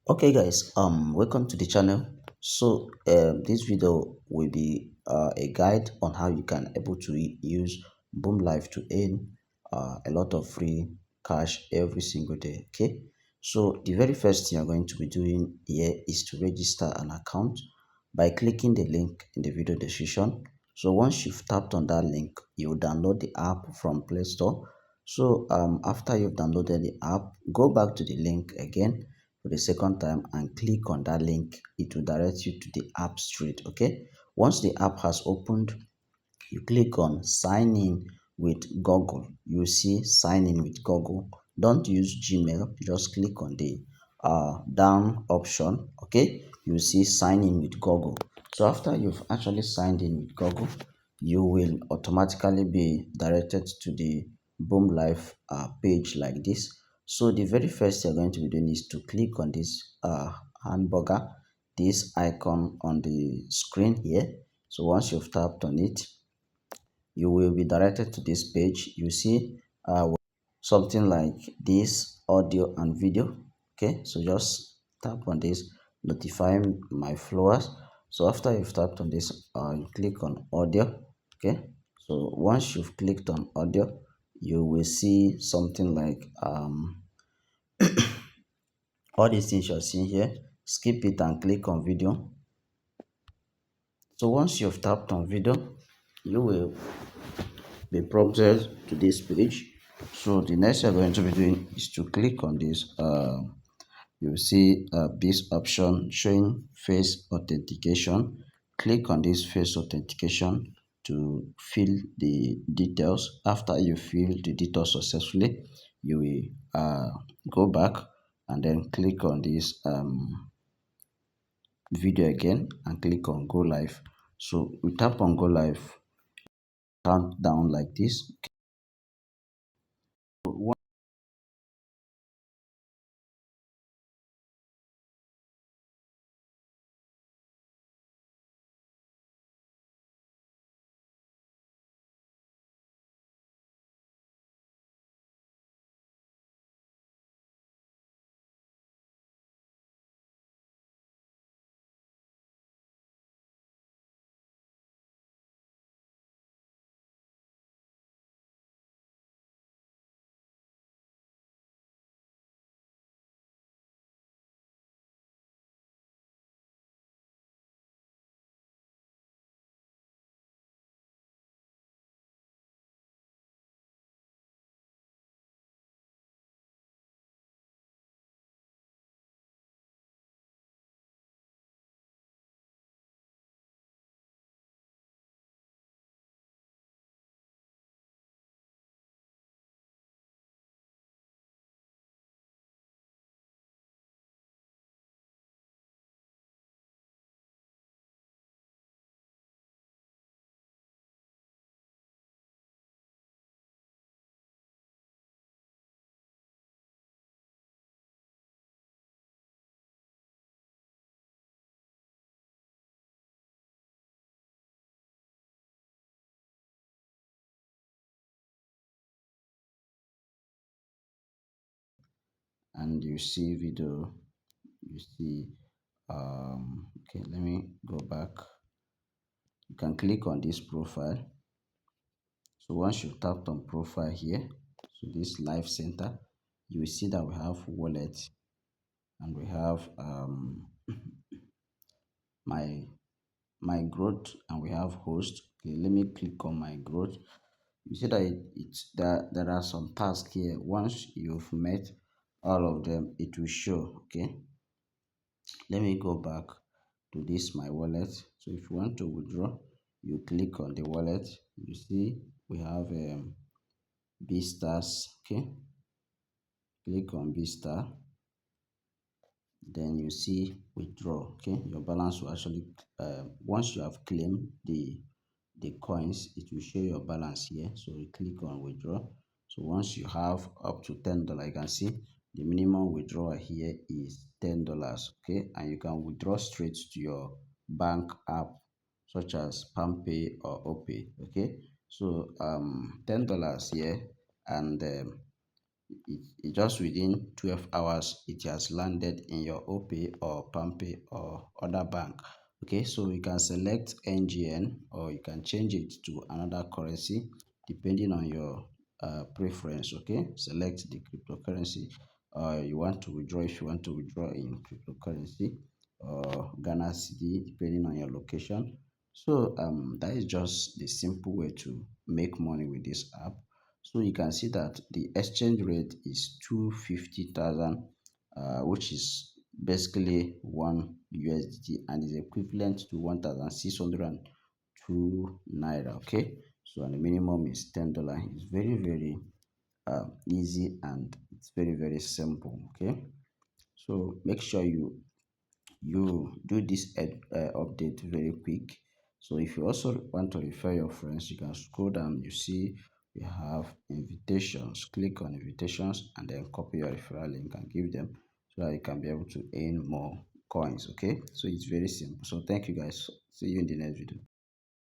Okay guys, welcome to the channel. This video will be a guide on how you can able to use Boom Life to earn a lot of free cash every single day. Okay, so the very first thing you're going to be doing here is to register an account by clicking the link in the video description. So once you've tapped on that link, you will download the app from Play Store. After you've downloaded the app, go back to the link again for the second time and click on that link. It will direct you to the app straight. Okay, once the app has opened, you click on sign in with Google. You see sign in with Google. Don't use Gmail, just click on the down option. Okay, you see sign in with Google. So after you've actually signed in with Google, you will automatically be directed to the Boom Life page like this. So the very first you're going to be doing is to click on this hamburger, this icon on the screen here. So once you've tapped on it, you will be directed to this page. You see something like this audio and video. Okay, so just tap on this notify my followers. So after you've tapped on this, you click on audio. Okay, so once you've clicked on audio, you will see something like all these things you're seeing here. Skip it and click on video. So once you've tapped on video, you will be prompted to this page. So the next you're going to be doing is to click on this. You will see this option showing face authentication. Click on this face authentication to fill the details. After you fill the details successfully, you will go back and then click on this video again and click on go live. So we tap on go live, countdown like this. And you see video, you see okay, let me go back. You can click on this profile. So once you tapped on profile here, so this live center, you will see that we have wallet and we have my my growth and we have host. Okay, let me click on my growth. You see that there are some tasks here. Once you've met all of them, it will show. Okay, let me go back to this my wallet. So if you want to withdraw, you click on the wallet. You see we have B stars. Okay, click on B star, then you see withdraw. Okay, your balance will actually once you have claimed the coins, it will show your balance here. So you click on withdraw. So once you have up to $10, you can see the minimum withdrawal here is $10. Okay, and you can withdraw straight to your bank app such as PalmPay or OPay. Okay, so $10 here, and it just within 12 hours it has landed in your OPay or PalmPay or other bank. Okay, so you can select NGN or you can change it to another currency depending on your preference. Okay, select the cryptocurrency you want to withdraw, if you want to withdraw in cryptocurrency or Ghana cedi depending on your location. So that is just the simple way to make money with this app. So you can see that the exchange rate is 250,000, which is basically 1 USD and is equivalent to 1,602 naira. Okay, so and the minimum is $10. It's very, very easy and it's very, very simple. Okay, so make sure you do this update very quick. So if you also want to refer your friends, you can scroll down, you see we have invitations. Click on invitations and then copy your referral link and give them so that you can be able to earn more coins. Okay, so it's very simple. So thank you guys, see you in the next video.